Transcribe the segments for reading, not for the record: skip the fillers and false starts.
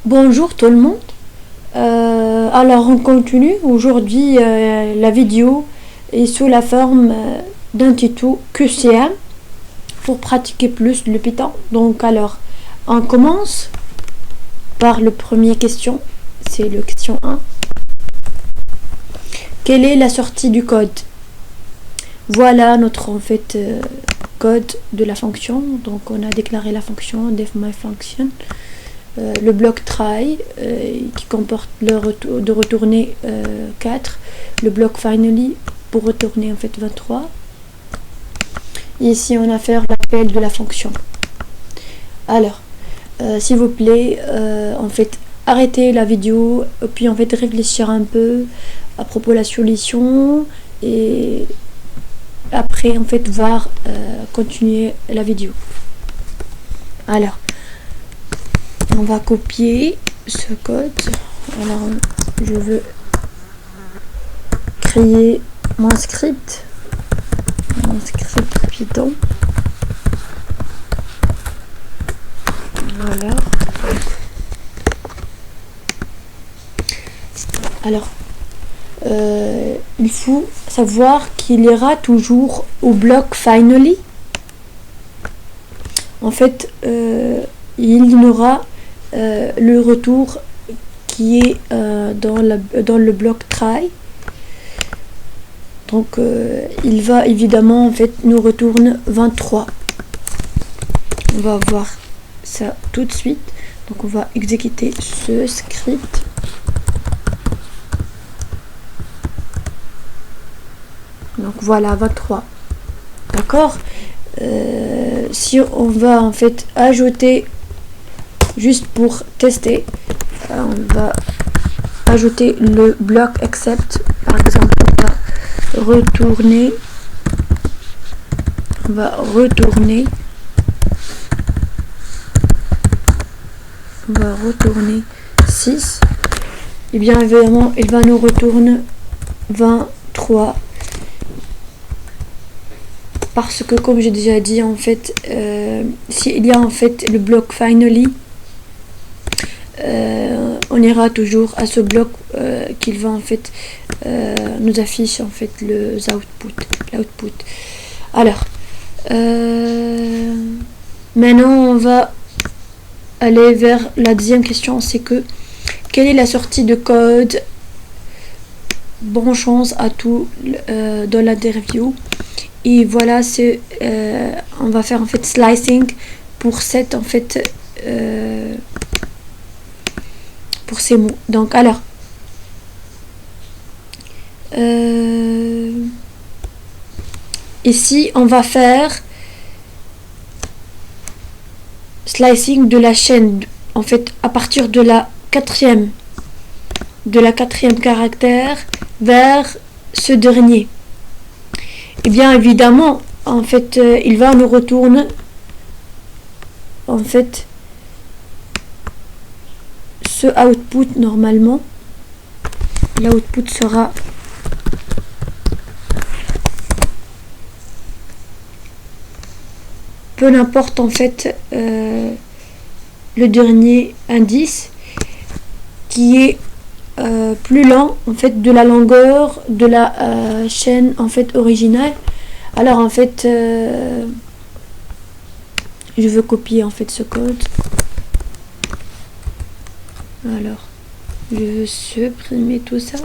Bonjour tout le monde. Alors on continue. Aujourd'hui la vidéo est sous la forme d'un tuto QCM pour pratiquer plus le Python. Donc alors on commence par le premier question. C'est le question 1. Quelle est la sortie du code? Voilà notre code de la fonction. Donc on a déclaré la fonction def_my_function. Le bloc try qui comporte de retourner 4, le bloc finally pour retourner 23. Et ici on a fait l'appel de la fonction. Alors s'il vous plaît arrêtez la vidéo puis réfléchir un peu à propos de la solution et après voir continuer la vidéo. Alors on va copier ce code. Alors je veux créer mon script Python. Voilà. Alors il faut savoir qu'il ira toujours au bloc finally. Il y aura le retour qui est dans le bloc try. Donc il va évidemment nous retourne 23. On va voir ça tout de suite. Donc on va exécuter ce script. Donc voilà 23. D'accord. Si on va ajouter, juste pour tester, on va ajouter le bloc except. Par exemple, on va retourner 6. Et bien évidemment il va nous retourner 23. Parce que comme j'ai déjà dit s'il y a le bloc finally, on ira toujours à ce bloc qu'il va nous affiche l'output. Alors maintenant on va aller vers la deuxième question. C'est que quelle est la sortie de code? Bonne chance à tous dans l'interview. Et voilà, on va faire slicing pour cette pour ces mots. Donc alors ici on va faire slicing de la chaîne à partir de la quatrième caractère vers ce dernier. Et bien évidemment il va nous retourner ce output. Normalement l'output sera peu n'importe le dernier indice qui est plus lent de la longueur de la chaîne originale. Alors je veux copier ce code. Alors je veux supprimer tout ça.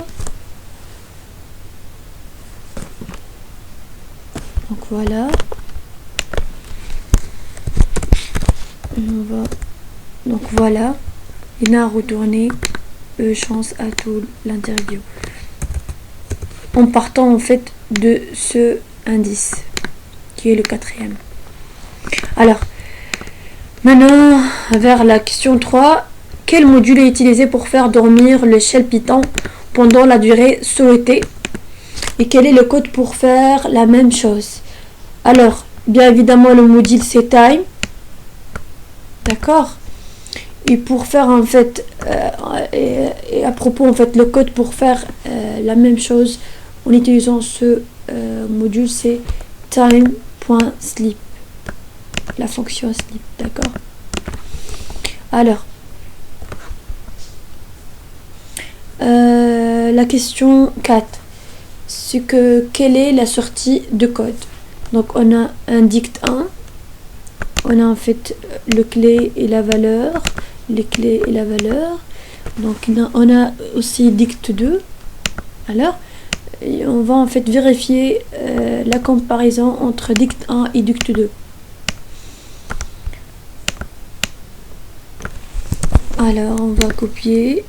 Donc voilà. Donc voilà, il a retourné chance à tout l'interview en partant de ce indice qui est le quatrième. Alors maintenant vers la question 3. Quel module est utilisé pour faire dormir le shell Python pendant la durée souhaitée et quel est le code pour faire la même chose? Alors bien évidemment le module c'est time. D'accord. Et pour faire et à propos le code pour faire la même chose en utilisant ce module, c'est time.sleep, la fonction sleep. D'accord. Alors la question 4. C'est que quelle est la sortie de code? Donc on a un dict 1. On a en fait le clé et la valeur. Les clés et la valeur. Donc on a aussi dict 2. Alors, on va en fait vérifier la comparaison entre dict 1 et dict 2. Alors, on va copier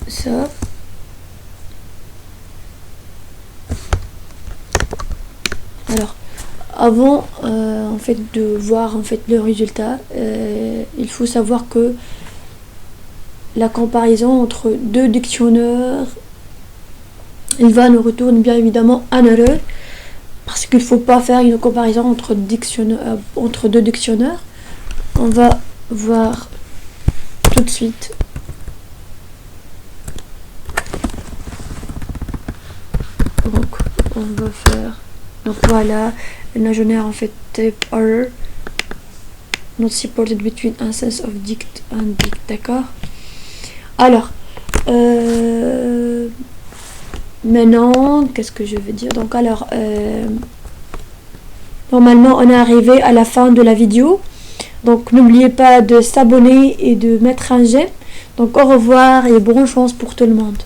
ça. Alors, avant en fait de voir en fait le résultat, il faut savoir que la comparaison entre deux dictionnaires, il va nous retourner bien évidemment un erreur, parce qu'il ne faut pas faire une comparaison entre deux dictionnaires. On va voir tout de suite. Donc on va faire, donc voilà, le génère en fait type error not supported between instance of dict and dict, d'accord. Alors maintenant, qu'est-ce que je veux dire? Donc alors, normalement on est arrivé à la fin de la vidéo. Donc n'oubliez pas de s'abonner et de mettre un j'aime. Donc au revoir et bonne chance pour tout le monde.